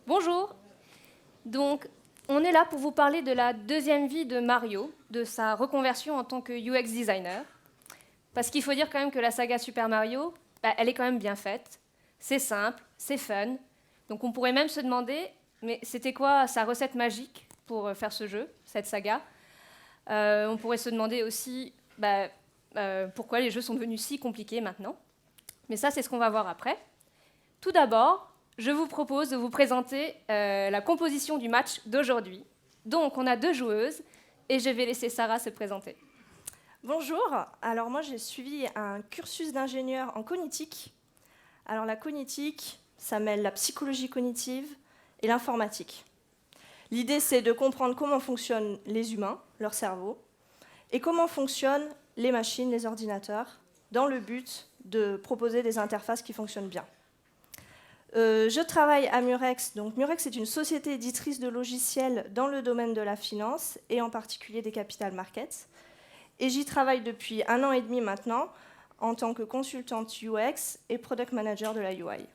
Bonjour. Donc, on est là pour vous parler de la deuxième vie de Mario, de sa reconversion en tant que UX designer. Parce qu'il faut dire quand même que la saga Super Mario, elle est quand même bien faite. C'est simple, c'est fun. Donc on pourrait même se demander, mais c'était quoi sa recette magique pour faire ce jeu, cette saga? On pourrait se demander aussi pourquoi les jeux sont devenus si compliqués maintenant. Mais ça, c'est ce qu'on va voir après. Tout d'abord, je vous propose de vous présenter la composition du match d'aujourd'hui. Donc, on a deux joueuses et je vais laisser Sarah se présenter. Bonjour, alors moi j'ai suivi un cursus d'ingénieur en cognitique. Alors la cognitique, ça mêle la psychologie cognitive et l'informatique. L'idée c'est de comprendre comment fonctionnent les humains, leur cerveau, et comment fonctionnent les machines, les ordinateurs, dans le but de proposer des interfaces qui fonctionnent bien. Je travaille à Murex. Donc Murex est une société éditrice de logiciels dans le domaine de la finance et en particulier des capital markets. Et j'y travaille depuis 1 an et demi maintenant en tant que consultante UX et product manager de la UI.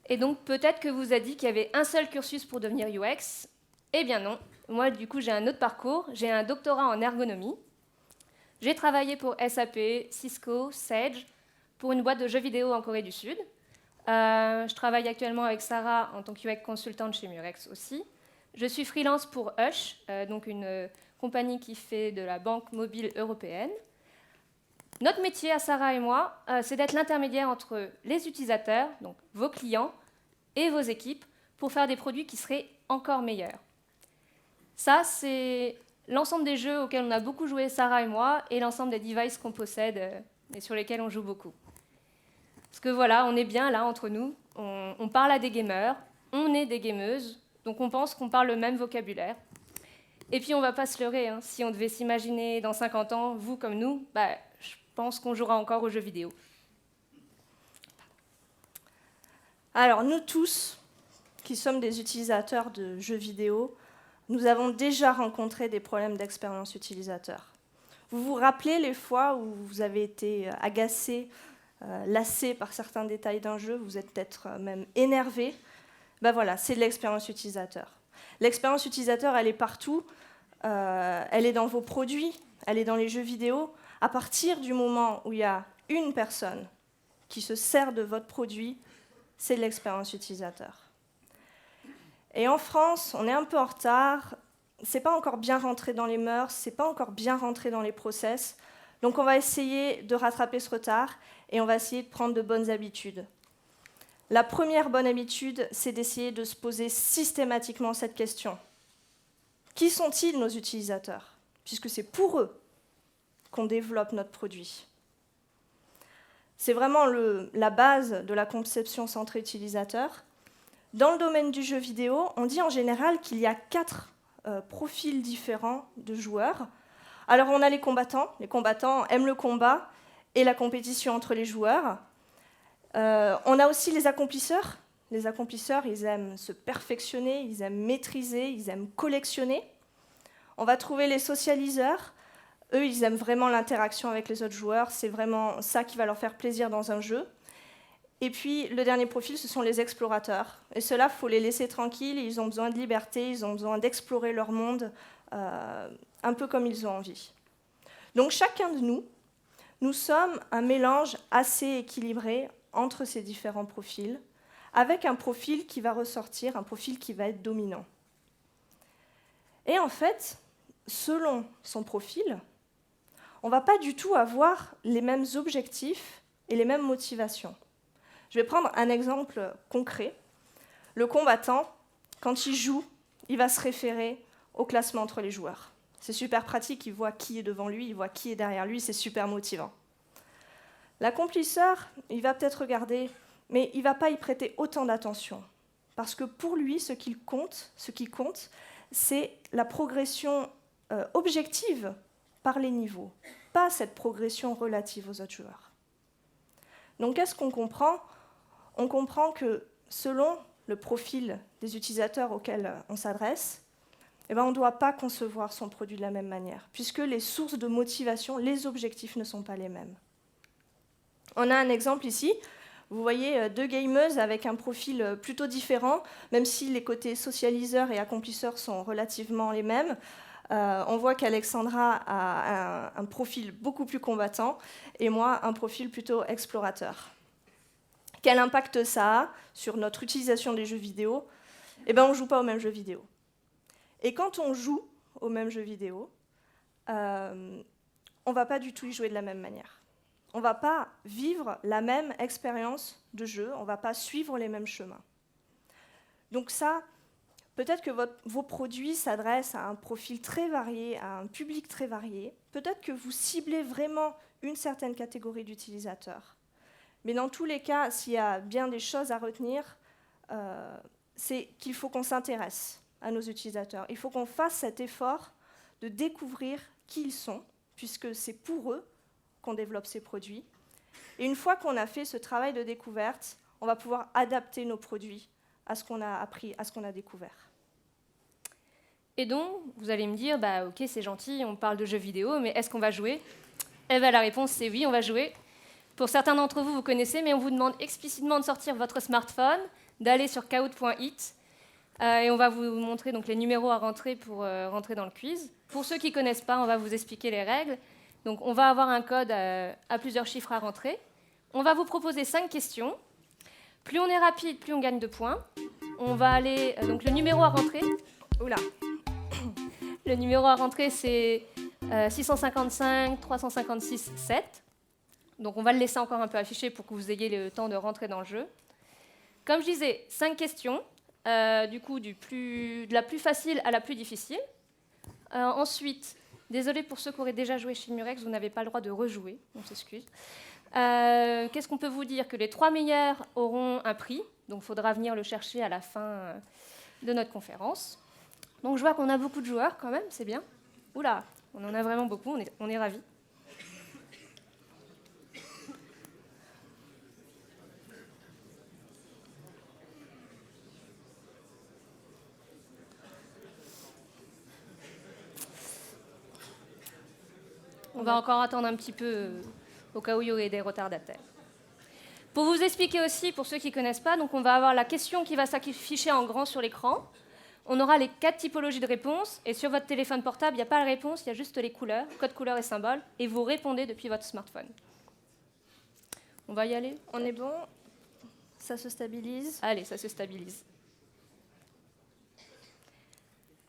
Et donc peut-être que vous a dit qu'il y avait un seul cursus pour devenir UX. Eh bien non. Moi, du coup, j'ai un autre parcours. J'ai un doctorat en ergonomie. J'ai travaillé pour SAP, Cisco, Sage, pour une boîte de jeux vidéo en Corée du Sud. Je travaille actuellement avec Sarah en tant que UX consultante chez Murex aussi. Je suis freelance pour Hush, donc une compagnie qui fait de la banque mobile européenne. Notre métier à Sarah et moi, c'est d'être l'intermédiaire entre les utilisateurs, donc vos clients, et vos équipes pour faire des produits qui seraient encore meilleurs. Ça, c'est l'ensemble des jeux auxquels on a beaucoup joué, Sarah et moi, et l'ensemble des devices qu'on possède et sur lesquels on joue beaucoup. Parce que voilà, on est bien là entre nous, on parle à des gamers, on est des gameuses, donc on pense qu'on parle le même vocabulaire. Et puis on ne va pas se leurrer, hein. Si on devait s'imaginer dans 50 ans, vous comme nous, je pense qu'on jouera encore aux jeux vidéo. Alors nous tous, qui sommes des utilisateurs de jeux vidéo, nous avons déjà rencontré des problèmes d'expérience utilisateur. Vous vous rappelez les fois où vous avez été agacé, lassé par certains détails d'un jeu, vous êtes peut-être même énervé. Voilà, c'est de l'expérience utilisateur. L'expérience utilisateur, elle est partout. Elle est dans vos produits, elle est dans les jeux vidéo. À partir du moment où il y a une personne qui se sert de votre produit, c'est de l'expérience utilisateur. Et en France, on est un peu en retard. C'est pas encore bien rentré dans les mœurs, c'est pas encore bien rentré dans les process. Donc on va essayer de rattraper ce retard et on va essayer de prendre de bonnes habitudes. La première bonne habitude, c'est d'essayer de se poser systématiquement cette question. Qui sont-ils, nos utilisateurs? Puisque c'est pour eux qu'on développe notre produit. C'est vraiment la base de la conception centrée utilisateur. Dans le domaine du jeu vidéo, on dit en général qu'il y a 4 profils différents de joueurs. Alors on a les combattants. Les combattants aiment le combat et la compétition entre les joueurs. On a aussi les accomplisseurs. Les accomplisseurs, ils aiment se perfectionner, ils aiment maîtriser, ils aiment collectionner. On va trouver les socialiseurs. Eux, ils aiment vraiment l'interaction avec les autres joueurs. C'est vraiment ça qui va leur faire plaisir dans un jeu. Et puis, le dernier profil, ce sont les explorateurs. Et ceux-là, il faut les laisser tranquilles. Ils ont besoin de liberté, ils ont besoin d'explorer leur monde un peu comme ils ont envie. Donc, chacun de nous, nous sommes un mélange assez équilibré entre ces différents profils, avec un profil qui va ressortir, un profil qui va être dominant. Et en fait, selon son profil, on ne va pas du tout avoir les mêmes objectifs et les mêmes motivations. Je vais prendre un exemple concret. Le combattant, quand il joue, il va se référer au classement entre les joueurs. C'est super pratique, il voit qui est devant lui, il voit qui est derrière lui, c'est super motivant. L'accomplisseur, il va peut-être regarder, mais il ne va pas y prêter autant d'attention. Parce que pour lui, ce qui compte, c'est la progression objective par les niveaux, pas cette progression relative aux autres joueurs. Donc qu'est-ce qu'on comprend? On comprend que selon le profil des utilisateurs auxquels on s'adresse, on ne doit pas concevoir son produit de la même manière, puisque les sources de motivation, les objectifs ne sont pas les mêmes. On a un exemple ici. Vous voyez deux gameuses avec un profil plutôt différent, même si les côtés socialiseurs et accomplisseurs sont relativement les mêmes. On voit qu'Alexandra a un profil beaucoup plus combattant et moi un profil plutôt explorateur. Quel impact ça a sur notre utilisation des jeux vidéo? Eh bien, on ne joue pas aux mêmes jeux vidéo. Et quand on joue aux mêmes jeux vidéo, on ne va pas du tout y jouer de la même manière. On ne va pas vivre la même expérience de jeu, on ne va pas suivre les mêmes chemins. Donc ça, peut-être que vos produits s'adressent à un profil très varié, à un public très varié. Peut-être que vous ciblez vraiment une certaine catégorie d'utilisateurs. Mais dans tous les cas, s'il y a bien des choses à retenir, c'est qu'il faut qu'on s'intéresse à nos utilisateurs. Il faut qu'on fasse cet effort de découvrir qui ils sont, puisque c'est pour eux qu'on développe ces produits. Et une fois qu'on a fait ce travail de découverte, on va pouvoir adapter nos produits à ce qu'on a appris, à ce qu'on a découvert. Et donc, vous allez me dire, bah, ok, c'est gentil, on parle de jeux vidéo, mais est-ce qu'on va jouer? Eh bien, la réponse, c'est oui, on va jouer. Pour certains d'entre vous, vous connaissez, mais on vous demande explicitement de sortir votre smartphone, d'aller sur kahoot.it, et on va vous montrer donc, les numéros à rentrer pour rentrer dans le quiz. Pour ceux qui ne connaissent pas, on va vous expliquer les règles. Donc, on va avoir un code à plusieurs chiffres à rentrer. On va vous proposer 5 questions. Plus on est rapide, plus on gagne de points. On va aller... donc, le numéro à rentrer... Oula. Le numéro à rentrer, c'est 655 356 7. Donc, on va le laisser encore un peu affiché pour que vous ayez le temps de rentrer dans le jeu. Comme je disais, 5 questions. Du coup, de la plus facile à la plus difficile. Ensuite... Désolée pour ceux qui auraient déjà joué chez Murex, vous n'avez pas le droit de rejouer, on s'excuse. Qu'est-ce qu'on peut vous dire? Que les 3 meilleurs auront un prix, donc il faudra venir le chercher à la fin de notre conférence. Donc je vois qu'on a beaucoup de joueurs quand même, c'est bien. Oula, on en a vraiment beaucoup, on est ravis. On va encore attendre un petit peu au cas où il y aurait des retardataires. Pour vous expliquer aussi, pour ceux qui ne connaissent pas, donc on va avoir la question qui va s'afficher en grand sur l'écran. On aura les 4 typologies de réponses. Et sur votre téléphone portable, il n'y a pas la réponse, il y a juste les couleurs, code couleur et symbole. Et vous répondez depuis votre smartphone. On va y aller? On est bon? Ça se stabilise? Allez, ça se stabilise.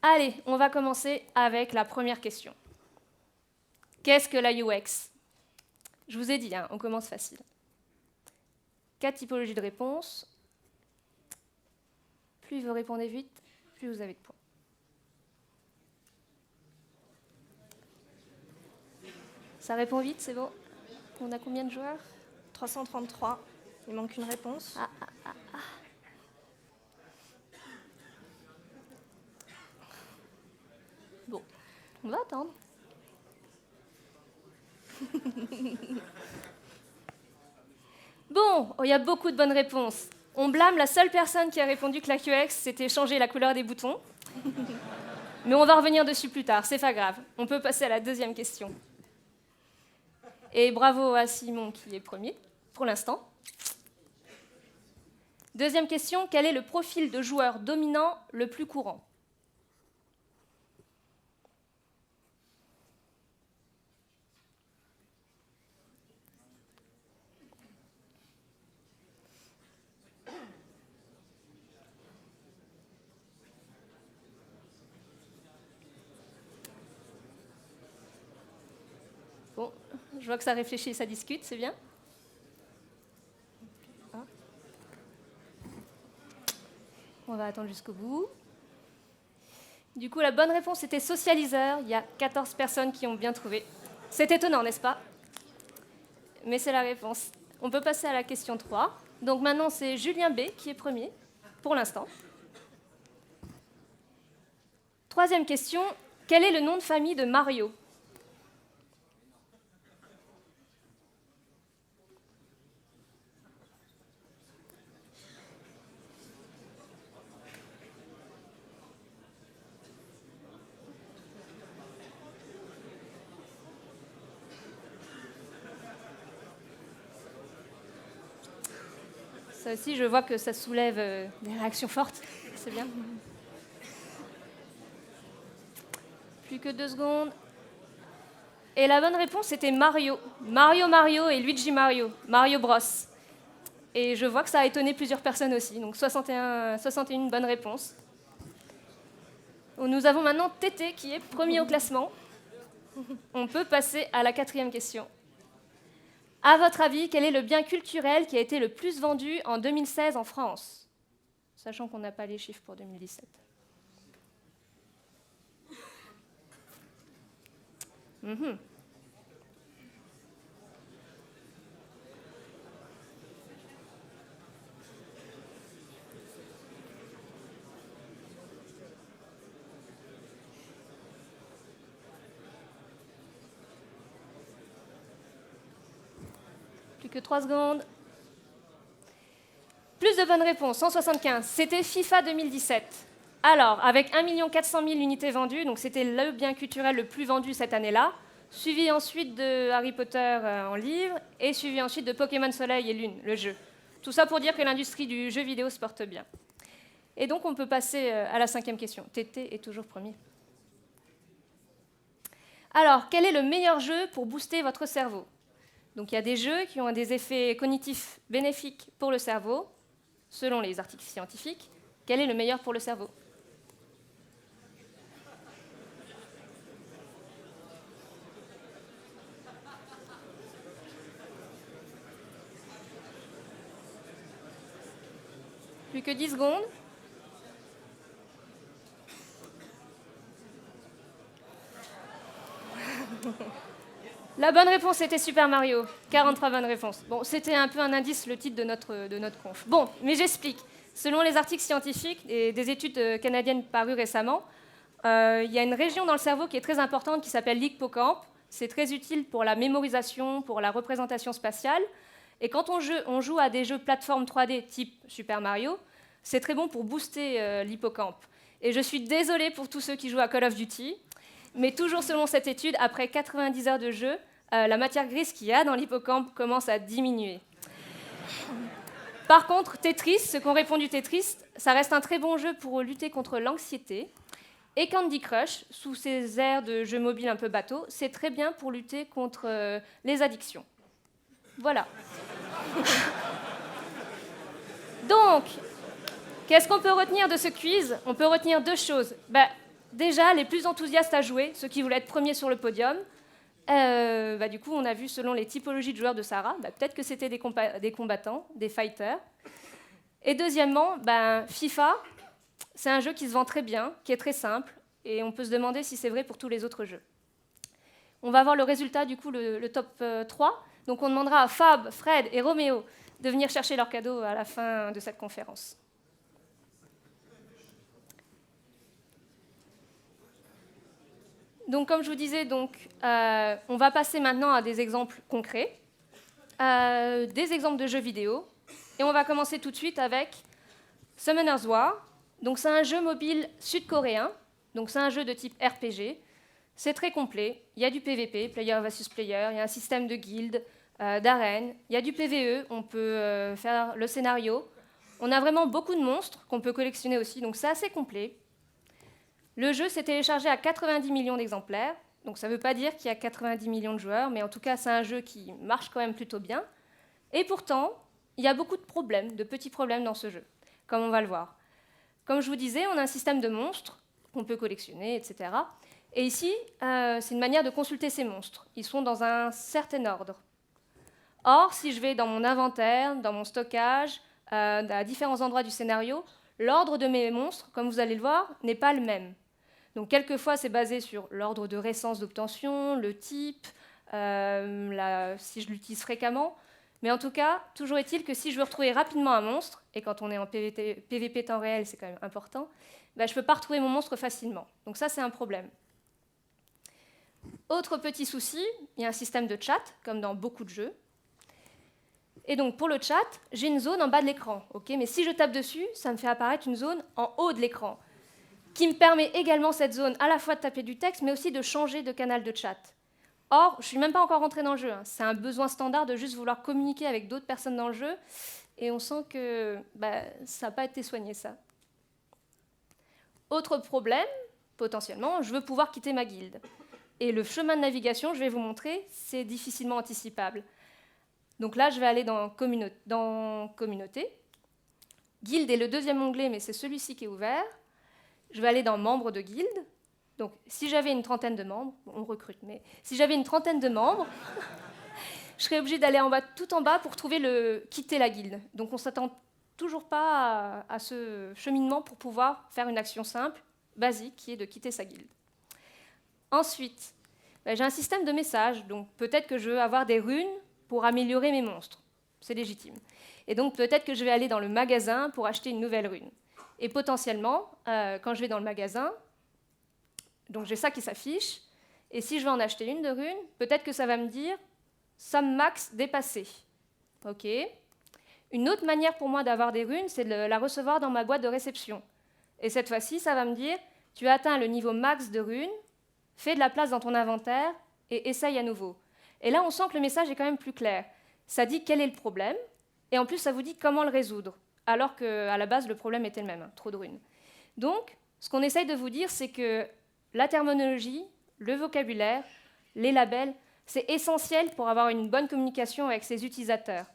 Allez, on va commencer avec la première question. Qu'est-ce que la UX? Je vous ai dit, hein, on commence facile. 4 typologies de réponses. Plus vous répondez vite, plus vous avez de points. Ça répond vite, c'est bon? On a combien de joueurs? 333. Il manque une réponse. Bon, on va attendre. Bon, il y a beaucoup de bonnes réponses. On blâme la seule personne qui a répondu que la QX, c'était changer la couleur des boutons. Mais on va revenir dessus plus tard, c'est pas grave. On peut passer à la deuxième question. Et bravo à Simon qui est premier, pour l'instant. Deuxième question, quel est le profil de joueur dominant le plus courant? Bon, je vois que ça réfléchit et ça discute, c'est bien. On va attendre jusqu'au bout. Du coup, la bonne réponse était socialiseur. Il y a 14 personnes qui ont bien trouvé. C'est étonnant, n'est-ce pas? Mais c'est la réponse. On peut passer à la question 3. Donc maintenant, c'est Julien B qui est premier, pour l'instant. Troisième question, quel est le nom de famille de Mario? Ça aussi, je vois que ça soulève des réactions fortes. C'est bien. Plus que 2 secondes. Et la bonne réponse, c'était Mario. Mario et Luigi Mario Bros. Et je vois que ça a étonné plusieurs personnes aussi. Donc 61 bonnes réponses. Nous avons maintenant Tété qui est premier au classement. On peut passer à la 4e question. À votre avis, quel est le bien culturel qui a été le plus vendu en 2016 en France? Sachant qu'on n'a pas les chiffres pour 2017. Plus que 3 secondes. Plus de bonnes réponses, 175. C'était FIFA 2017. Alors, avec 1 400 000 unités vendues, donc c'était le bien culturel le plus vendu cette année-là, suivi ensuite de Harry Potter en livre, et suivi ensuite de Pokémon Soleil et Lune, le jeu. Tout ça pour dire que l'industrie du jeu vidéo se porte bien. Et donc, on peut passer à la 5e question. Tété est toujours premier. Alors, quel est le meilleur jeu pour booster votre cerveau? Donc, il y a des jeux qui ont des effets cognitifs bénéfiques pour le cerveau, selon les articles scientifiques. Quel est le meilleur pour le cerveau? Plus que 10 secondes. La bonne réponse était Super Mario. 43 bonnes réponses. Bon, c'était un peu un indice, le titre de notre conf. Bon, mais j'explique. Selon les articles scientifiques et des études canadiennes parues récemment, il y a une région dans le cerveau qui est très importante qui s'appelle l'hippocampe. C'est très utile pour la mémorisation, pour la représentation spatiale. Et quand on joue à des jeux plateforme 3D type Super Mario, c'est très bon pour booster l'hippocampe. Et je suis désolée pour tous ceux qui jouent à Call of Duty, mais toujours selon cette étude, après 90 heures de jeu, la matière grise qu'il y a dans l'hippocampe commence à diminuer. Par contre, Tetris, ceux qui ont répondu Tetris, ça reste un très bon jeu pour lutter contre l'anxiété. Et Candy Crush, sous ses airs de jeu mobile un peu bateau, c'est très bien pour lutter contre les addictions. Voilà. Donc, qu'est-ce qu'on peut retenir de ce quiz? On peut retenir 2 choses. Déjà, les plus enthousiastes à jouer, ceux qui voulaient être premiers sur le podium. Du coup, on a vu selon les typologies de joueurs de Sarah, peut-être que c'était des combattants, des fighters. Et deuxièmement, FIFA, c'est un jeu qui se vend très bien, qui est très simple, et on peut se demander si c'est vrai pour tous les autres jeux. On va voir le résultat, du coup, le top 3. Donc on demandera à Fab, Fred et Roméo de venir chercher leurs cadeaux à la fin de cette conférence. Donc, comme je vous disais, on va passer maintenant à des exemples concrets, des exemples de jeux vidéo. Et on va commencer tout de suite avec Summoner's War. Donc, c'est un jeu mobile sud-coréen. Donc, c'est un jeu de type RPG. C'est très complet. Il y a du PVP, player versus player. Il y a un système de guildes, d'arènes. Il y a du PVE. On peut faire le scénario. On a vraiment beaucoup de monstres qu'on peut collectionner aussi. Donc, c'est assez complet. Le jeu s'est téléchargé à 90 millions d'exemplaires, donc ça ne veut pas dire qu'il y a 90 millions de joueurs, mais en tout cas, c'est un jeu qui marche quand même plutôt bien. Et pourtant, il y a beaucoup de problèmes, de petits problèmes dans ce jeu, comme on va le voir. Comme je vous disais, on a un système de monstres qu'on peut collectionner, etc. Et ici, c'est une manière de consulter ces monstres. Ils sont dans un certain ordre. Or, si je vais dans mon inventaire, dans mon stockage, à différents endroits du scénario, l'ordre de mes monstres, comme vous allez le voir, n'est pas le même. Donc, quelquefois, c'est basé sur l'ordre de récence d'obtention, le type, si je l'utilise fréquemment. Mais en tout cas, toujours est-il que si je veux retrouver rapidement un monstre, et quand on est en PVP temps réel, c'est quand même important, je ne peux pas retrouver mon monstre facilement. Donc ça, c'est un problème. Autre petit souci, il y a un système de chat, comme dans beaucoup de jeux. Et donc, pour le chat, j'ai une zone en bas de l'écran. Mais si je tape dessus, ça me fait apparaître une zone en haut de l'écran, qui me permet également, cette zone, à la fois de taper du texte, mais aussi de changer de canal de chat. Or, je ne suis même pas encore rentrée dans le jeu. C'est un besoin standard de juste vouloir communiquer avec d'autres personnes dans le jeu. et on sent que ça n'a pas été soigné, ça. Autre problème, potentiellement, je veux pouvoir quitter ma guilde. Et le chemin de navigation, je vais vous montrer, c'est difficilement anticipable. Donc là, je vais aller dans Communauté. Guilde est le deuxième onglet, mais c'est celui-ci qui est ouvert. Je vais aller dans Membres de guilde. Donc, si j'avais une trentaine de membres, on recrute, mais si j'avais une trentaine de membres, je serais obligée d'aller tout en bas pour trouver le quitter la guilde. Donc, on ne s'attend toujours pas à ce cheminement pour pouvoir faire une action simple, basique, qui est de quitter sa guilde. Ensuite, j'ai un système de messages, donc peut-être que je veux avoir des runes pour améliorer mes monstres. C'est légitime. Et donc, peut-être que je vais aller dans le magasin pour acheter une nouvelle rune. Et potentiellement, quand je vais dans le magasin, donc j'ai ça qui s'affiche, et si je veux en acheter une de rune, peut-être que ça va me dire « somme max dépassée ». OK. Une autre manière pour moi d'avoir des runes, c'est de la recevoir dans ma boîte de réception. Et cette fois-ci, ça va me dire « tu as atteint le niveau max de runes, fais de la place dans ton inventaire et essaye à nouveau ». Et là, on sent que le message est quand même plus clair. Ça dit quel est le problème, et en plus, ça vous dit comment le résoudre, alors qu'à la base, le problème était le même, trop de runes. Donc, ce qu'on essaye de vous dire, c'est que la terminologie, le vocabulaire, les labels, c'est essentiel pour avoir une bonne communication avec ses utilisateurs.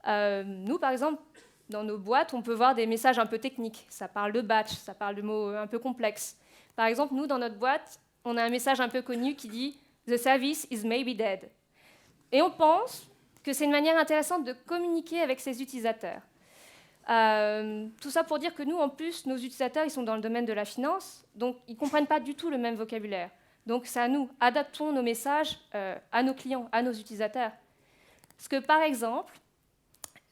Nous, par exemple, dans nos boîtes, on peut voir des messages un peu techniques. Ça parle de batch, ça parle de mots un peu complexes. Par exemple, nous, dans notre boîte, on a un message un peu connu qui dit « The service is maybe dead ». Et on pense que c'est une manière intéressante de communiquer avec ses utilisateurs. Tout ça pour dire que nous, en plus, nos utilisateurs, ils sont dans le domaine de la finance, donc ils ne comprennent pas du tout le même vocabulaire. Donc c'est à nous, adaptons nos messages à nos clients, à nos utilisateurs. Parce que, par exemple,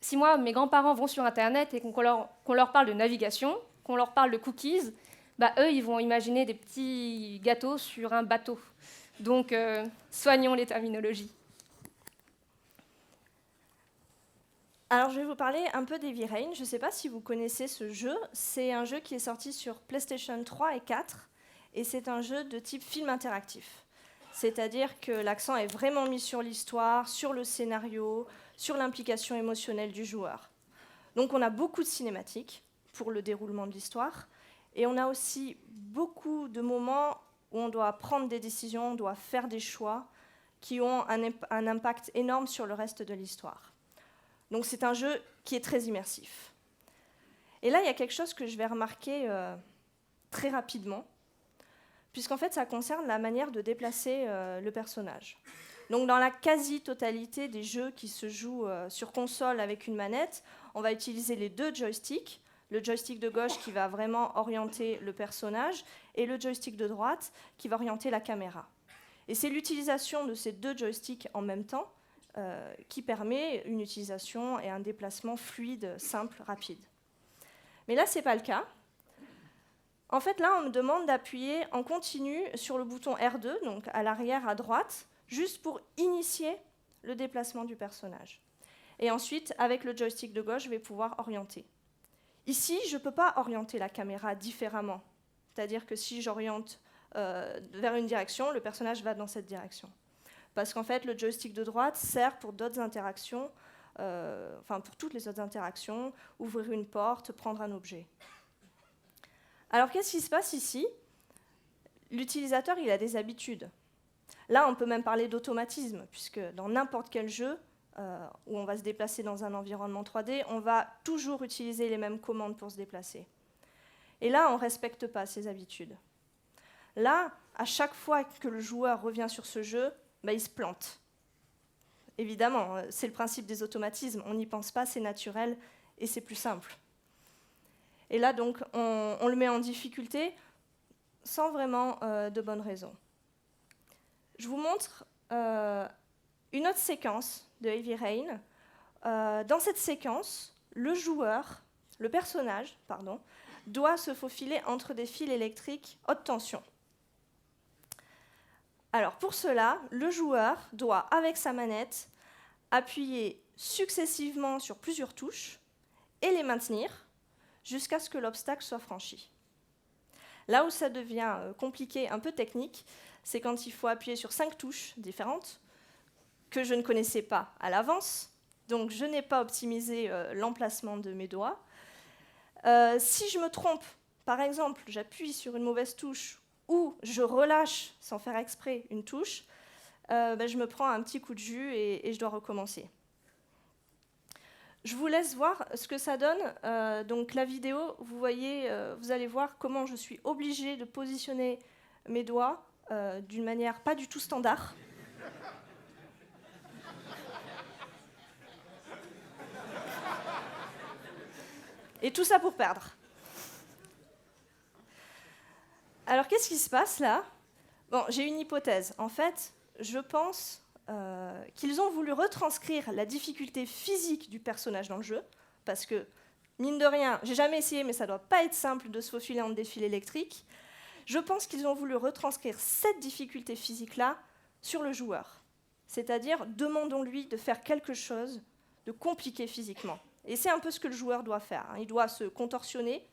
si moi, mes grands-parents vont sur Internet et qu'on leur parle de navigation, qu'on leur parle de cookies, eux, ils vont imaginer des petits gâteaux sur un bateau. Donc, soignons les terminologies. Alors, je vais vous parler un peu d'Heavy Rain. Je ne sais pas si vous connaissez ce jeu. C'est un jeu qui est sorti sur PlayStation 3 et 4, et c'est un jeu de type film interactif. C'est-à-dire que l'accent est vraiment mis sur l'histoire, sur le scénario, sur l'implication émotionnelle du joueur. Donc, on a beaucoup de cinématiques pour le déroulement de l'histoire, et on a aussi beaucoup de moments où on doit prendre des décisions, on doit faire des choix qui ont un impact énorme sur le reste de l'histoire. Donc c'est un jeu qui est très immersif. Et là, il y a quelque chose que je vais remarquer très rapidement, puisqu'en fait, ça concerne la manière de déplacer le personnage. Donc dans la quasi-totalité des jeux qui se jouent sur console avec une manette, on va utiliser les deux joysticks, le joystick de gauche qui va vraiment orienter le personnage, et le joystick de droite qui va orienter la caméra. Et c'est l'utilisation de ces deux joysticks en même temps qui permet une utilisation et un déplacement fluide, simple, rapide. Mais là, ce n'est pas le cas. En fait, là, on me demande d'appuyer en continu sur le bouton R2, donc à l'arrière à droite, juste pour initier le déplacement du personnage. Et ensuite, avec le joystick de gauche, je vais pouvoir orienter. Ici, je ne peux pas orienter la caméra différemment. C'est-à-dire que si j'oriente vers une direction, le personnage va dans cette direction. Parce qu'en fait, le joystick de droite sert pour d'autres interactions, pour toutes les autres interactions, ouvrir une porte, prendre un objet. Alors, qu'est-ce qui se passe ici? L'utilisateur, il a des habitudes. Là, on peut même parler d'automatisme, puisque dans n'importe quel jeu où on va se déplacer dans un environnement 3D, on va toujours utiliser les mêmes commandes pour se déplacer. Et là, on ne respecte pas ces habitudes. Là, à chaque fois que le joueur revient sur ce jeu, il se plante. Évidemment, c'est le principe des automatismes. On n'y pense pas, c'est naturel et c'est plus simple. Et là, donc, on le met en difficulté sans vraiment de bonnes raisons. Je vous montre une autre séquence de Heavy Rain. Dans cette séquence, le personnage, doit se faufiler entre des fils électriques haute tension. Alors pour cela, le joueur doit, avec sa manette, appuyer successivement sur plusieurs touches et les maintenir jusqu'à ce que l'obstacle soit franchi. Là où ça devient compliqué, un peu technique, c'est quand il faut appuyer sur 5 touches différentes que je ne connaissais pas à l'avance Donc, je n'ai pas optimisé l'emplacement de mes doigts. Si je me trompe, par exemple, j'appuie sur une mauvaise touche ou je relâche, sans faire exprès, une touche, je me prends un petit coup de jus et je dois recommencer. Je vous laisse voir ce que ça donne. Donc la vidéo, vous allez voir comment je suis obligée de positionner mes doigts d'une manière pas du tout standard. Et tout ça pour perdre. Alors qu'est-ce qui se passe là? Bon, j'ai une hypothèse. En fait, je pense qu'ils ont voulu retranscrire la difficulté physique du personnage dans le jeu, parce que, mine de rien, j'ai jamais essayé, mais ça ne doit pas être simple de se faufiler entre des fils électriques. Je pense qu'ils ont voulu retranscrire cette difficulté physique-là sur le joueur. C'est-à-dire, demandons-lui de faire quelque chose de compliqué physiquement. Et c'est un peu ce que le joueur doit faire. Il doit se contorsionner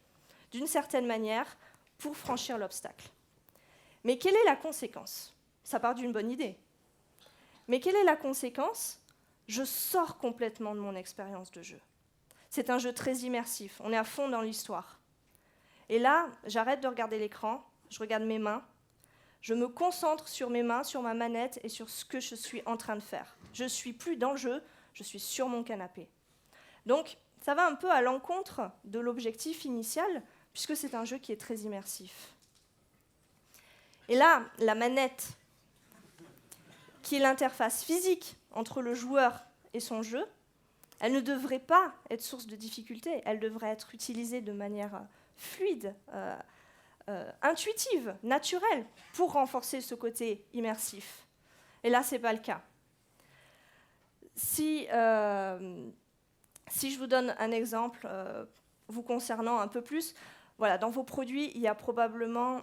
d'une certaine manière pour franchir l'obstacle. Mais quelle est la conséquence? Ça part d'une bonne idée. Mais quelle est la conséquence? Je sors complètement de mon expérience de jeu. C'est un jeu très immersif, on est à fond dans l'histoire. Et là, j'arrête de regarder l'écran, je regarde mes mains, je me concentre sur mes mains, sur ma manette et sur ce que je suis en train de faire. Je ne suis plus dans le jeu, je suis sur mon canapé. Donc, ça va un peu à l'encontre de l'objectif initial, puisque c'est un jeu qui est très immersif. Et là, la manette, qui est l'interface physique entre le joueur et son jeu, elle ne devrait pas être source de difficulté, elle devrait être utilisée de manière fluide, intuitive, naturelle, pour renforcer ce côté immersif. Et là, ce n'est pas le cas. Si je vous donne un exemple vous concernant un peu plus, voilà, dans vos produits, il y a probablement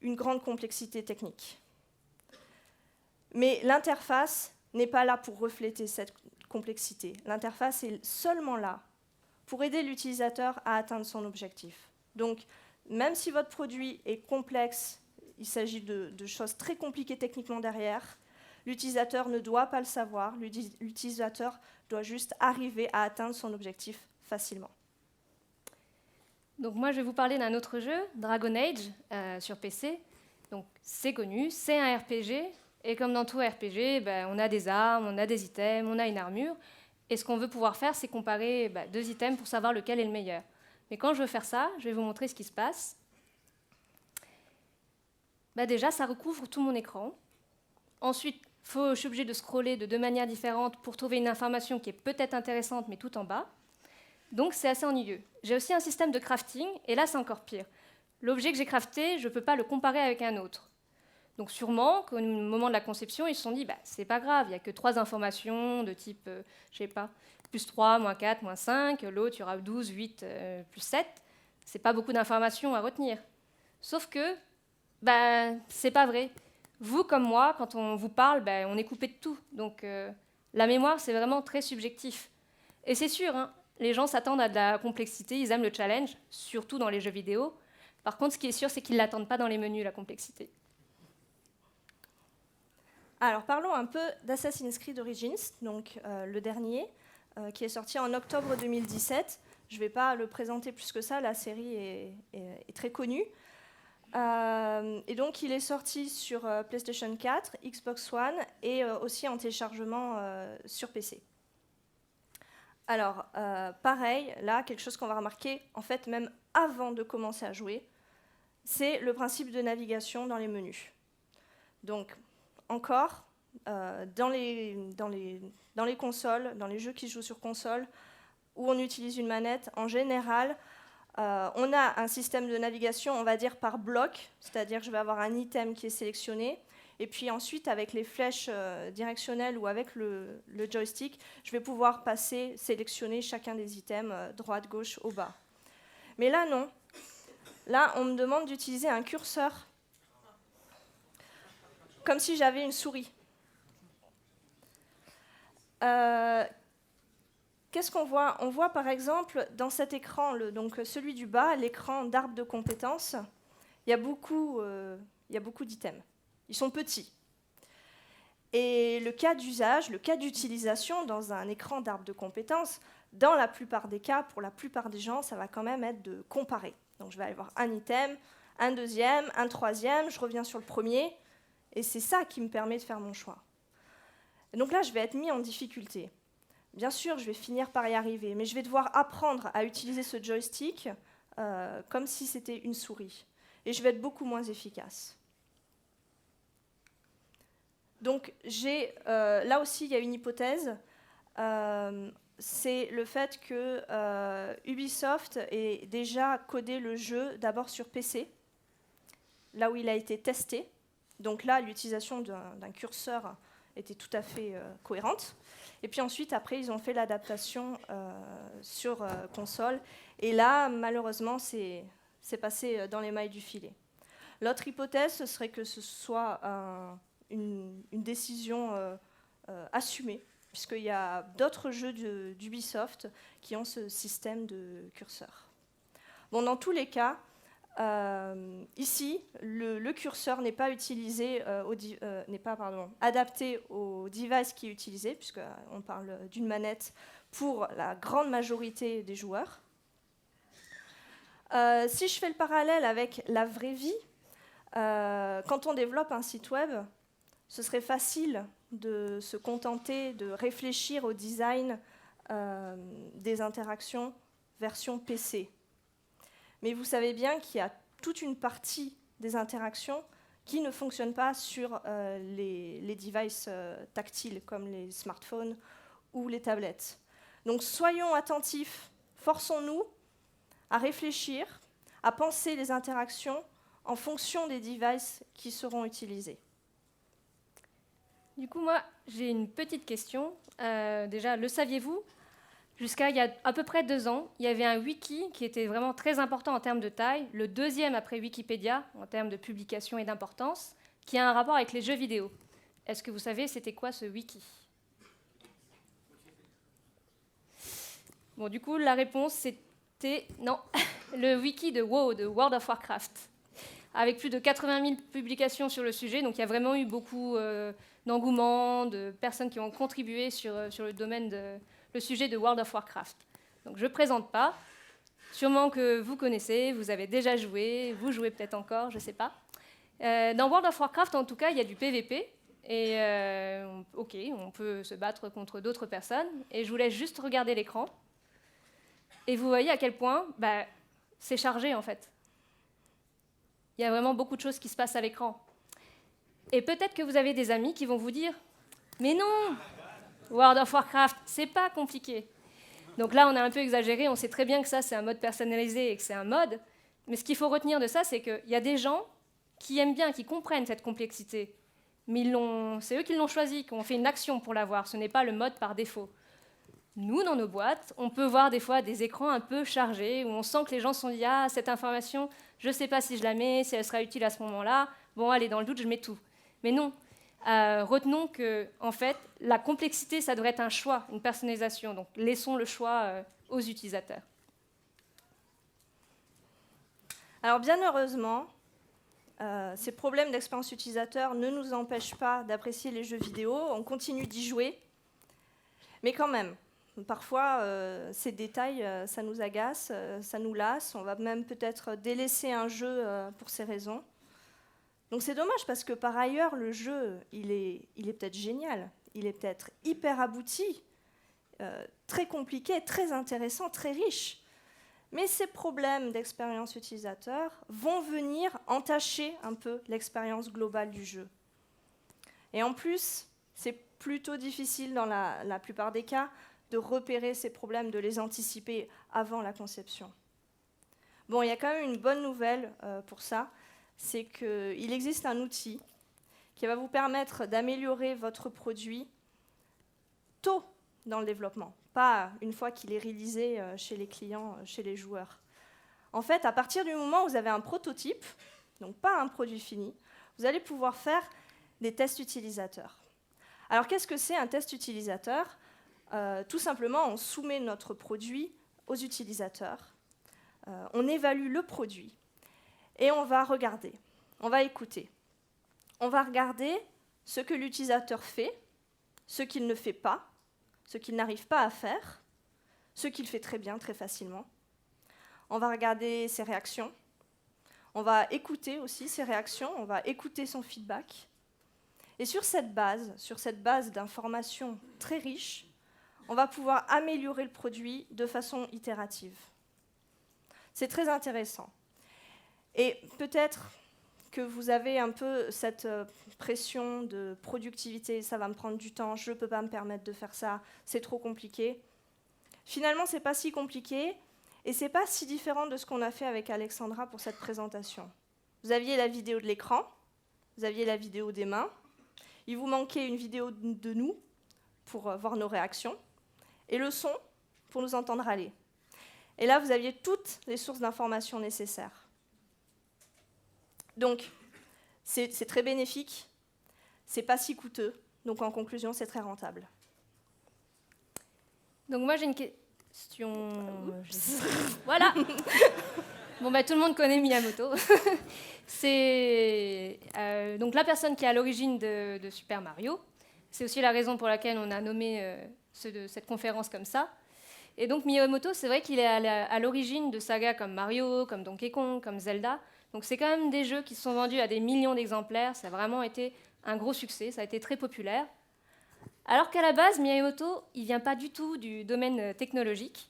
une grande complexité technique. Mais l'interface n'est pas là pour refléter cette complexité. L'interface est seulement là pour aider l'utilisateur à atteindre son objectif. Donc, même si votre produit est complexe, il s'agit de choses très compliquées techniquement derrière, l'utilisateur ne doit pas le savoir, l'utilisateur doit juste arriver à atteindre son objectif facilement. Donc moi, je vais vous parler d'un autre jeu, Dragon Age, sur PC. Donc c'est connu, c'est un RPG, et comme dans tout RPG, on a des armes, on a des items, on a une armure, et ce qu'on veut pouvoir faire, c'est comparer deux items pour savoir lequel est le meilleur. Mais quand je veux faire ça, je vais vous montrer ce qui se passe. Déjà, ça recouvre tout mon écran. Ensuite, je suis obligée de scroller de deux manières différentes pour trouver une information qui est peut-être intéressante, mais tout en bas. Donc, c'est assez ennuyeux. J'ai aussi un système de crafting, et là, c'est encore pire. L'objet que j'ai crafté, je ne peux pas le comparer avec un autre. Donc, sûrement qu'au moment de la conception, ils se sont dit, c'est pas grave, il n'y a que 3 informations de type, je sais pas, plus 3, moins 4, moins 5, l'autre, il y aura 12, 8, plus 7. C'est pas beaucoup d'informations à retenir. Sauf que, c'est pas vrai. Vous, comme moi, quand on vous parle, on est coupé de tout. Donc, la mémoire, c'est vraiment très subjectif. Et c'est sûr, les gens s'attendent à de la complexité, ils aiment le challenge, surtout dans les jeux vidéo. Par contre, ce qui est sûr, c'est qu'ils ne l'attendent pas dans les menus, la complexité. Alors, parlons un peu d'Assassin's Creed Origins, donc le dernier, qui est sorti en octobre 2017. Je ne vais pas le présenter plus que ça, la série est très connue. Et donc, il est sorti sur PlayStation 4, Xbox One et aussi en téléchargement sur PC. Alors, pareil, là, quelque chose qu'on va remarquer, en fait, même avant de commencer à jouer, c'est le principe de navigation dans les menus. Donc, encore, dans les consoles, dans les jeux qui se jouent sur console, où on utilise une manette, en général, on a un système de navigation, on va dire, par bloc, c'est-à-dire que je vais avoir un item qui est sélectionné, et puis ensuite, avec les flèches directionnelles ou avec le joystick, je vais pouvoir sélectionner chacun des items, droite, gauche, au bas. Mais là, non. Là, on me demande d'utiliser un curseur, comme si j'avais une souris. Qu'est-ce qu'on voit? On voit par exemple dans cet écran, donc celui du bas, l'écran d'arbre de compétences, il y a beaucoup d'items. Ils sont petits. Et le cas d'usage, le cas d'utilisation dans un écran d'arbre de compétences, dans la plupart des cas, pour la plupart des gens, ça va quand même être de comparer. Donc je vais aller voir un item, un deuxième, un troisième, je reviens sur le premier, et c'est ça qui me permet de faire mon choix. Et donc là, je vais être mis en difficulté. Bien sûr, je vais finir par y arriver, mais je vais devoir apprendre à utiliser ce joystick comme si c'était une souris. Et je vais être beaucoup moins efficace. Donc, là aussi, il y a une hypothèse. C'est le fait que Ubisoft ait déjà codé le jeu d'abord sur PC, là où il a été testé. Donc là, l'utilisation d'un curseur était tout à fait cohérente. Et puis ensuite, après, ils ont fait l'adaptation sur console. Et là, malheureusement, c'est passé dans les mailles du filet. L'autre hypothèse, ce serait que ce soit une décision assumée, puisqu'il y a d'autres jeux d'Ubisoft qui ont ce système de curseur. Bon, dans tous les cas, ici, le curseur n'est pas utilisé, adapté au device qui est utilisé, puisqu'on parle d'une manette pour la grande majorité des joueurs. Si je fais le parallèle avec la vraie vie, quand on développe un site web, ce serait facile de se contenter de réfléchir au design des interactions version PC. Mais vous savez bien qu'il y a toute une partie des interactions qui ne fonctionnent pas sur les devices tactiles, comme les smartphones ou les tablettes. Donc soyons attentifs, forçons-nous à réfléchir, à penser les interactions en fonction des devices qui seront utilisés. Du coup, moi, j'ai une petite question. Déjà, le saviez-vous ? Jusqu'à il y a à peu près 2 ans, il y avait un wiki qui était vraiment très important en termes de taille, le deuxième après Wikipédia en termes de publication et d'importance, qui a un rapport avec les jeux vidéo. Est-ce que vous savez c'était quoi ce wiki ? Bon, du coup, la réponse c'était non, le wiki de WoW, de World of Warcraft, avec plus de 80 000 publications sur le sujet. Donc il y a vraiment eu beaucoup d'engouement, de personnes qui ont contribué sur le domaine le sujet de World of Warcraft. Donc je ne présente pas, sûrement que vous connaissez, vous avez déjà joué, vous jouez peut-être encore, je ne sais pas. Dans World of Warcraft, en tout cas, il y a du PVP, et ok, on peut se battre contre d'autres personnes, et je vous laisse juste regarder l'écran, et vous voyez à quel point c'est chargé en fait. Il y a vraiment beaucoup de choses qui se passent à l'écran. Et peut-être que vous avez des amis qui vont vous dire « Mais non !» World of Warcraft, c'est pas compliqué. Donc là, on a un peu exagéré, on sait très bien que ça, c'est un mode personnalisé et que c'est un mode. Mais ce qu'il faut retenir de ça, c'est qu'il y a des gens qui aiment bien, qui comprennent cette complexité. Mais c'est eux qui l'ont choisi, qui ont fait une action pour l'avoir. Ce n'est pas le mode par défaut. Nous, dans nos boîtes, on peut voir des fois des écrans un peu chargés, où on sent que les gens se sont dit « Ah, cette information, je ne sais pas si je la mets, si elle sera utile à ce moment-là. Bon, allez, dans le doute, je mets tout. » Mais non. Retenons que, en fait, la complexité, ça devrait être un choix, une personnalisation. Donc, laissons le choix aux utilisateurs. Alors, bien heureusement, ces problèmes d'expérience utilisateur ne nous empêchent pas d'apprécier les jeux vidéo. On continue d'y jouer. Mais quand même, parfois, ces détails, ça nous agace, ça nous lasse. On va même peut-être délaisser un jeu pour ces raisons. Donc c'est dommage parce que par ailleurs, le jeu, il est peut-être génial, il est peut-être hyper abouti, très compliqué, très intéressant, très riche. Mais ces problèmes d'expérience utilisateur vont venir entacher un peu l'expérience globale du jeu. Et en plus, c'est plutôt difficile dans la plupart des cas de repérer ces problèmes, de les anticiper avant la conception. Bon, il y a quand même une bonne nouvelle pour ça. C'est qu'il existe un outil qui va vous permettre d'améliorer votre produit tôt dans le développement, pas une fois qu'il est réalisé chez les clients, chez les joueurs. En fait, à partir du moment où vous avez un prototype, donc pas un produit fini, vous allez pouvoir faire des tests utilisateurs. Alors, qu'est-ce que c'est un test utilisateur ? Tout simplement, on soumet notre produit aux utilisateurs, on évalue le produit, et on va regarder, on va écouter. On va regarder ce que l'utilisateur fait, ce qu'il ne fait pas, ce qu'il n'arrive pas à faire, ce qu'il fait très bien, très facilement. On va regarder ses réactions. On va écouter aussi ses réactions, on va écouter son feedback. Et sur cette base d'informations très riches, on va pouvoir améliorer le produit de façon itérative. C'est très intéressant. Et peut-être que vous avez un peu cette pression de productivité, ça va me prendre du temps, je ne peux pas me permettre de faire ça, c'est trop compliqué. Finalement, ce n'est pas si compliqué et ce n'est pas si différent de ce qu'on a fait avec Alexandra pour cette présentation. Vous aviez la vidéo de l'écran, vous aviez la vidéo des mains, il vous manquait une vidéo de nous pour voir nos réactions et le son pour nous entendre aller. Et là, vous aviez toutes les sources d'informations nécessaires. Donc, c'est très bénéfique, c'est pas si coûteux, donc en conclusion, c'est très rentable. Donc moi, j'ai une question... Voilà. Bon, bah, tout le monde connaît Miyamoto. C'est donc la personne qui est à l'origine de Super Mario. C'est aussi la raison pour laquelle on a nommé cette conférence comme ça. Et donc Miyamoto, c'est vrai qu'il est à l'origine de sagas comme Mario, comme Donkey Kong, comme Zelda. Donc c'est quand même des jeux qui se sont vendus à des millions d'exemplaires. Ça a vraiment été un gros succès, ça a été très populaire. Alors qu'à la base, Miyamoto, il ne vient pas du tout du domaine technologique.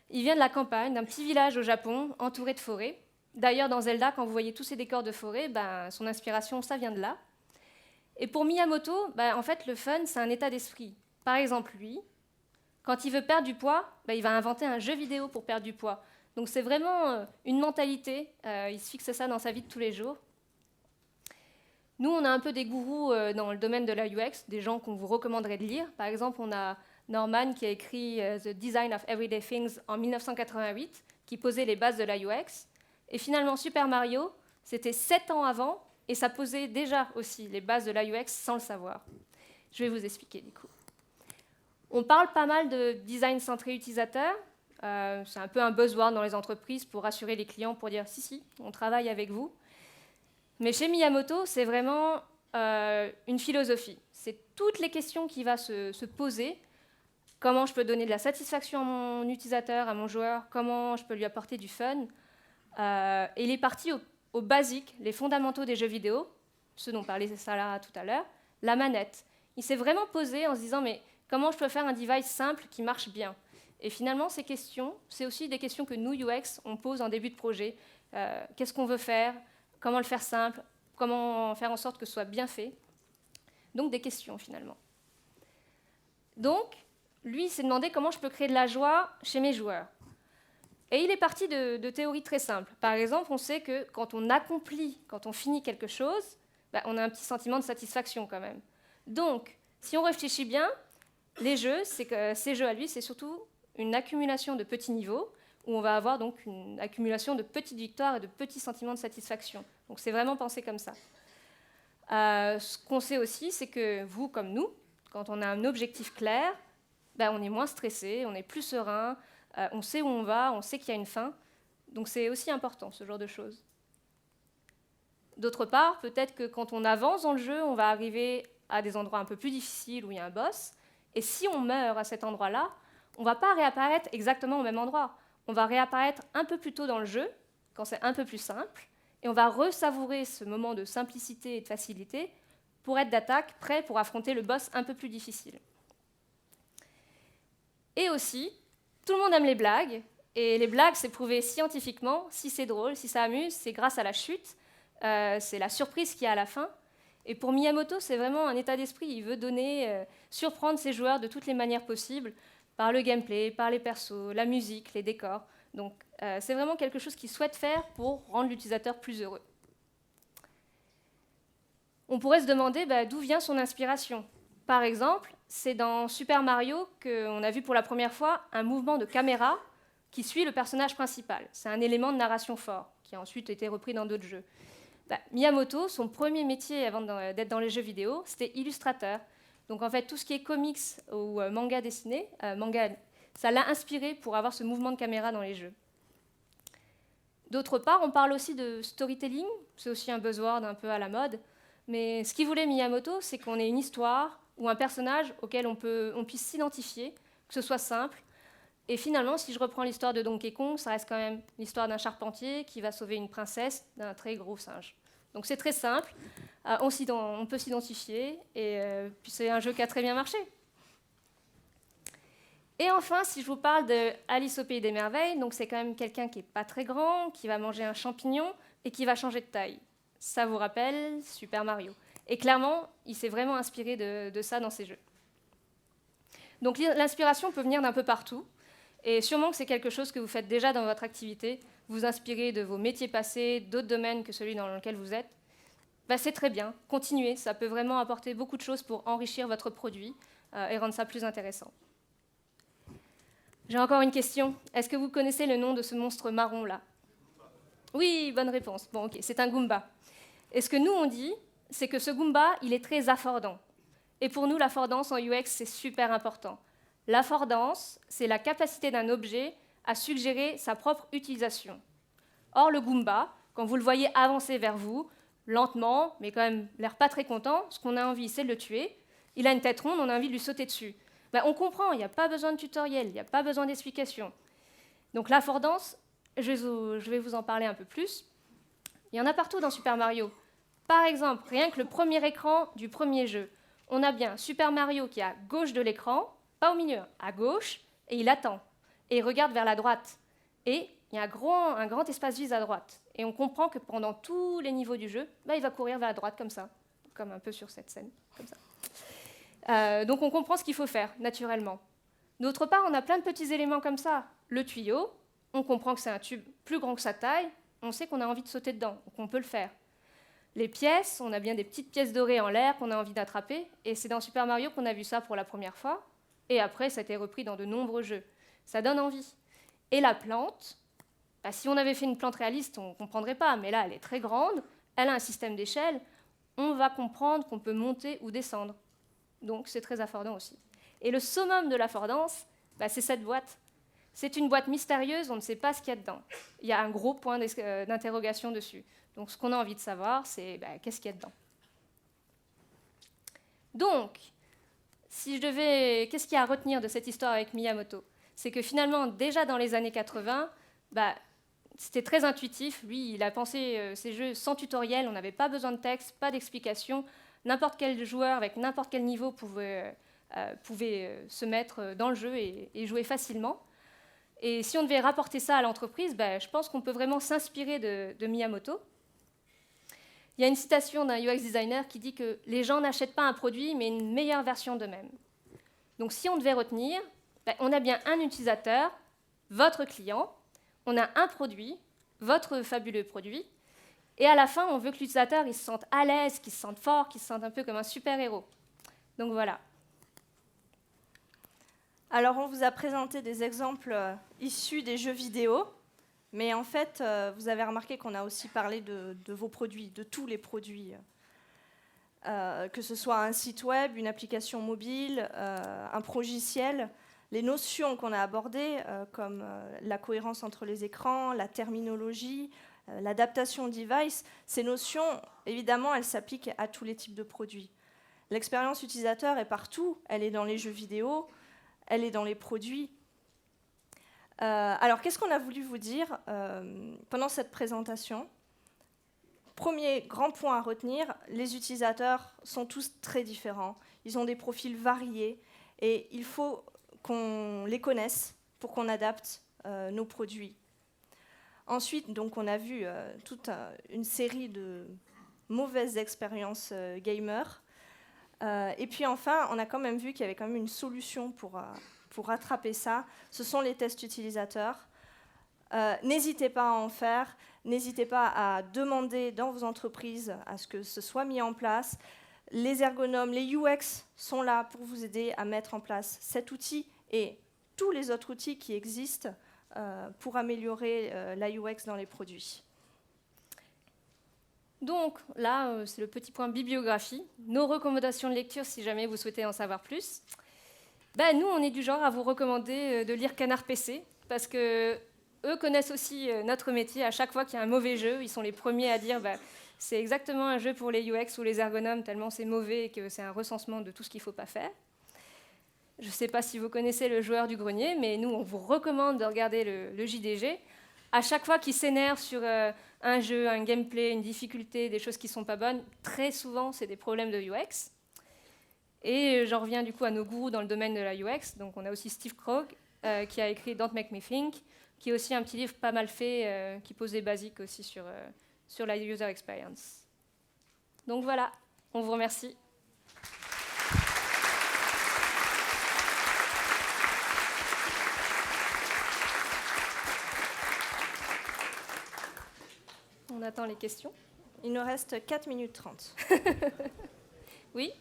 Il vient de la campagne, d'un petit village au Japon, entouré de forêts. D'ailleurs, dans Zelda, quand vous voyez tous ces décors de forêt, son inspiration, ça vient de là. Et pour Miyamoto, en fait, le fun, c'est un état d'esprit. Par exemple, lui, quand il veut perdre du poids, il va inventer un jeu vidéo pour perdre du poids. Donc c'est vraiment une mentalité, il se fixe ça dans sa vie de tous les jours. Nous, on a un peu des gourous dans le domaine de la UX, des gens qu'on vous recommanderait de lire. Par exemple, on a Norman qui a écrit The Design of Everyday Things en 1988, qui posait les bases de la UX. Et finalement, Super Mario, c'était 7 ans avant, et ça posait déjà aussi les bases de la UX sans le savoir. Je vais vous expliquer du coup. On parle pas mal de design centré utilisateur. C'est un peu un buzzword dans les entreprises pour rassurer les clients, pour dire si, on travaille avec vous. Mais chez Miyamoto, c'est vraiment une philosophie. C'est toutes les questions qui va se poser. Comment je peux donner de la satisfaction à mon utilisateur, à mon joueur, comment je peux lui apporter du fun. Et il est parti au basique, les fondamentaux des jeux vidéo, ceux dont parlait Salah tout à l'heure, la manette. Il s'est vraiment posé en se disant, mais comment je peux faire un device simple qui marche bien? Et finalement, ces questions, c'est aussi des questions que nous, UX, on pose en début de projet. Qu'est-ce qu'on veut faire? Comment le faire simple? Comment faire en sorte que ce soit bien fait? Donc des questions, finalement. Donc, lui, il s'est demandé comment je peux créer de la joie chez mes joueurs. Et il est parti de théories très simples. Par exemple, on sait que quand on accomplit, quand on finit quelque chose, on a un petit sentiment de satisfaction quand même. Donc, si on réfléchit bien, les jeux, ces jeux à lui, c'est surtout une accumulation de petits niveaux, où on va avoir donc une accumulation de petites victoires et de petits sentiments de satisfaction. Donc c'est vraiment pensé comme ça. Ce qu'on sait aussi, c'est que vous, comme nous, quand on a un objectif clair, on est moins stressé, on est plus serein, on sait où on va, on sait qu'il y a une fin. Donc c'est aussi important, ce genre de choses. D'autre part, peut-être que quand on avance dans le jeu, on va arriver à des endroits un peu plus difficiles où il y a un boss. Et si on meurt à cet endroit-là, on ne va pas réapparaître exactement au même endroit. On va réapparaître un peu plus tôt dans le jeu, quand c'est un peu plus simple, et on va resavourer ce moment de simplicité et de facilité pour être d'attaque, prêt pour affronter le boss un peu plus difficile. Et aussi, tout le monde aime les blagues, et les blagues, c'est prouvé scientifiquement, si c'est drôle, si ça amuse, c'est grâce à la chute, c'est la surprise qu'il y a à la fin. Et pour Miyamoto, c'est vraiment un état d'esprit, il veut surprendre ses joueurs de toutes les manières possibles, par le gameplay, par les persos, la musique, les décors. Donc c'est vraiment quelque chose qu'il souhaite faire pour rendre l'utilisateur plus heureux. On pourrait se demander d'où vient son inspiration. Par exemple, c'est dans Super Mario qu'on a vu pour la première fois un mouvement de caméra qui suit le personnage principal. C'est un élément de narration fort, qui a ensuite été repris dans d'autres jeux. Miyamoto, son premier métier avant d'être dans les jeux vidéo, c'était illustrateur. Donc en fait, tout ce qui est comics ou manga dessiné, ça l'a inspiré pour avoir ce mouvement de caméra dans les jeux. D'autre part, on parle aussi de storytelling, c'est aussi un buzzword un peu à la mode. Mais ce qu'il voulait Miyamoto, c'est qu'on ait une histoire ou un personnage auquel on puisse s'identifier, que ce soit simple. Et finalement, si je reprends l'histoire de Donkey Kong, ça reste quand même l'histoire d'un charpentier qui va sauver une princesse d'un très gros singe. Donc c'est très simple, on peut s'identifier, et puis c'est un jeu qui a très bien marché. Et enfin, si je vous parle de Alice au Pays des Merveilles, donc c'est quand même quelqu'un qui n'est pas très grand, qui va manger un champignon et qui va changer de taille. Ça vous rappelle Super Mario. Et clairement, il s'est vraiment inspiré de ça dans ses jeux. Donc l'inspiration peut venir d'un peu partout. Et sûrement que c'est quelque chose que vous faites déjà dans votre activité, vous inspirez de vos métiers passés, d'autres domaines que celui dans lequel vous êtes. C'est très bien, continuez, ça peut vraiment apporter beaucoup de choses pour enrichir votre produit et rendre ça plus intéressant. J'ai encore une question. Est-ce que vous connaissez le nom de ce monstre marron là? Oui, bonne réponse. Bon, ok, c'est un Goomba. Et ce que nous on dit, c'est que ce Goomba, il est très affordant. Et pour nous, l'affordance en UX, c'est super important. L'affordance, c'est la capacité d'un objet à suggérer sa propre utilisation. Or, le Goomba, quand vous le voyez avancer vers vous, lentement, mais quand même l'air pas très content, ce qu'on a envie, c'est de le tuer. Il a une tête ronde, on a envie de lui sauter dessus. On comprend, il n'y a pas besoin de tutoriel, il n'y a pas besoin d'explication. Donc l'affordance, je vais vous en parler un peu plus. Il y en a partout dans Super Mario. Par exemple, rien que le premier écran du premier jeu. On a bien Super Mario qui est à gauche de l'écran, pas au milieu, à gauche, et il attend. Et il regarde vers la droite. Et il y a un grand espace vide à droite. Et on comprend que pendant tous les niveaux du jeu, il va courir vers la droite comme ça, comme un peu sur cette scène, comme ça. Donc on comprend ce qu'il faut faire, naturellement. D'autre part, on a plein de petits éléments comme ça. Le tuyau, on comprend que c'est un tube plus grand que sa taille, on sait qu'on a envie de sauter dedans, donc on peut le faire. Les pièces, on a bien des petites pièces dorées en l'air qu'on a envie d'attraper, et c'est dans Super Mario qu'on a vu ça pour la première fois, et après ça a été repris dans de nombreux jeux. Ça donne envie. Et la plante, si on avait fait une plante réaliste, on ne comprendrait pas, mais là elle est très grande, elle a un système d'échelle, on va comprendre qu'on peut monter ou descendre. Donc c'est très affordant aussi. Et le summum de l'affordance, c'est cette boîte. C'est une boîte mystérieuse, on ne sait pas ce qu'il y a dedans. Il y a un gros point d'interrogation dessus. Donc ce qu'on a envie de savoir, c'est qu'est-ce qu'il y a dedans. Donc, qu'est-ce qu'il y a à retenir de cette histoire avec Miyamoto? C'est que finalement, déjà dans les années 80, c'était très intuitif. Lui, il a pensé ces jeux sans tutoriel, on n'avait pas besoin de texte, pas d'explication. N'importe quel joueur avec n'importe quel niveau pouvait se mettre dans le jeu et jouer facilement. Et si on devait rapporter ça à l'entreprise, je pense qu'on peut vraiment s'inspirer de Miyamoto. Il y a une citation d'un UX designer qui dit que les gens n'achètent pas un produit, mais une meilleure version d'eux-mêmes. Donc si on devait retenir, on a bien un utilisateur, votre client, on a un produit, votre fabuleux produit, et à la fin, on veut que l'utilisateur il se sente à l'aise, qu'il se sente fort, qu'il se sente un peu comme un super-héros. Donc voilà. Alors, on vous a présenté des exemples issus des jeux vidéo, mais en fait, vous avez remarqué qu'on a aussi parlé de vos produits, de tous les produits, que ce soit un site web, une application mobile, un progiciel. Les notions qu'on a abordées, comme la cohérence entre les écrans, la terminologie, l'adaptation device, ces notions, évidemment, elles s'appliquent à tous les types de produits. L'expérience utilisateur est partout, elle est dans les jeux vidéo, elle est dans les produits. Alors, qu'est-ce qu'on a voulu vous dire pendant cette présentation? Premier grand point à retenir, les utilisateurs sont tous très différents. Ils ont des profils variés et il faut qu'on les connaisse pour qu'on adapte nos produits. Ensuite, donc, on a vu toute une série de mauvaises expériences gamers. Et puis enfin, on a quand même vu qu'il y avait quand même une solution pour rattraper ça. Ce sont les tests utilisateurs. N'hésitez pas à en faire. N'hésitez pas à demander dans vos entreprises à ce que ce soit mis en place. Les ergonomes, les UX sont là pour vous aider à mettre en place cet outil et tous les autres outils qui existent pour améliorer la UX dans les produits. Donc là, c'est le petit point bibliographie. Nos recommandations de lecture, si jamais vous souhaitez en savoir plus. Nous, on est du genre à vous recommander de lire Canard PC, parce que eux connaissent aussi notre métier. À chaque fois qu'il y a un mauvais jeu, ils sont les premiers à dire c'est exactement un jeu pour les UX ou les ergonomes, tellement c'est mauvais et que c'est un recensement de tout ce qu'il ne faut pas faire. Je ne sais pas si vous connaissez le joueur du grenier, mais nous, on vous recommande de regarder le JDG. À chaque fois qu'il s'énerve sur un jeu, un gameplay, une difficulté, des choses qui ne sont pas bonnes, très souvent, c'est des problèmes de UX. Et j'en reviens du coup à nos gourous dans le domaine de la UX. Donc on a aussi Steve Krog, qui a écrit Don't Make Me Think, qui est aussi un petit livre pas mal fait, qui pose des basiques aussi sur la user experience. Donc voilà, on vous remercie. On attend les questions. Il nous reste 4 minutes 30. Oui ?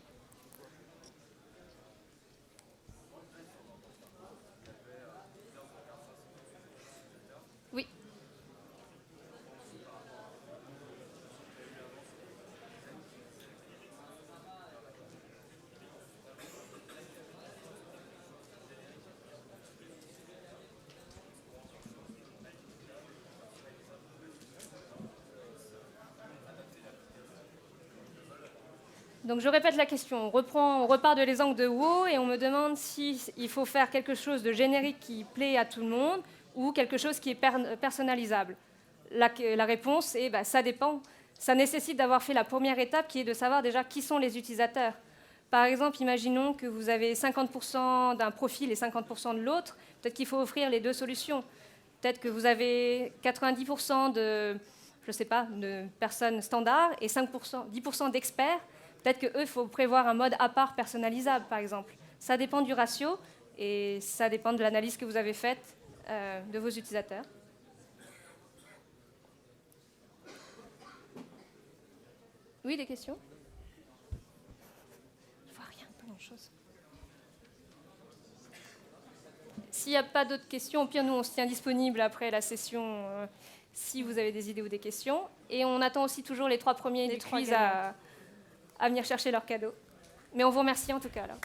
Oui. Donc je répète la question. On repart de l'exemple de WoW et on me demande s'il faut faire quelque chose de générique qui plaît à tout le monde ou quelque chose qui est personnalisable. La réponse est ça dépend. Ça nécessite d'avoir fait la première étape qui est de savoir déjà qui sont les utilisateurs. Par exemple, imaginons que vous avez 50% d'un profil et 50% de l'autre. Peut-être qu'il faut offrir les deux solutions. Peut-être que vous avez 90% de personnes standards et 10% d'experts. Peut-être qu'eux, il faut prévoir un mode à part personnalisable, par exemple. Ça dépend du ratio et ça dépend de l'analyse que vous avez faite de vos utilisateurs. Oui, des questions ? Je vois rien, pas grand-chose. S'il n'y a pas d'autres questions, au pire, nous, on se tient disponible après la session si vous avez des idées ou des questions. Et on attend aussi toujours les 3 premiers du quiz à venir chercher leurs cadeaux. Mais on vous remercie en tout cas. Alors.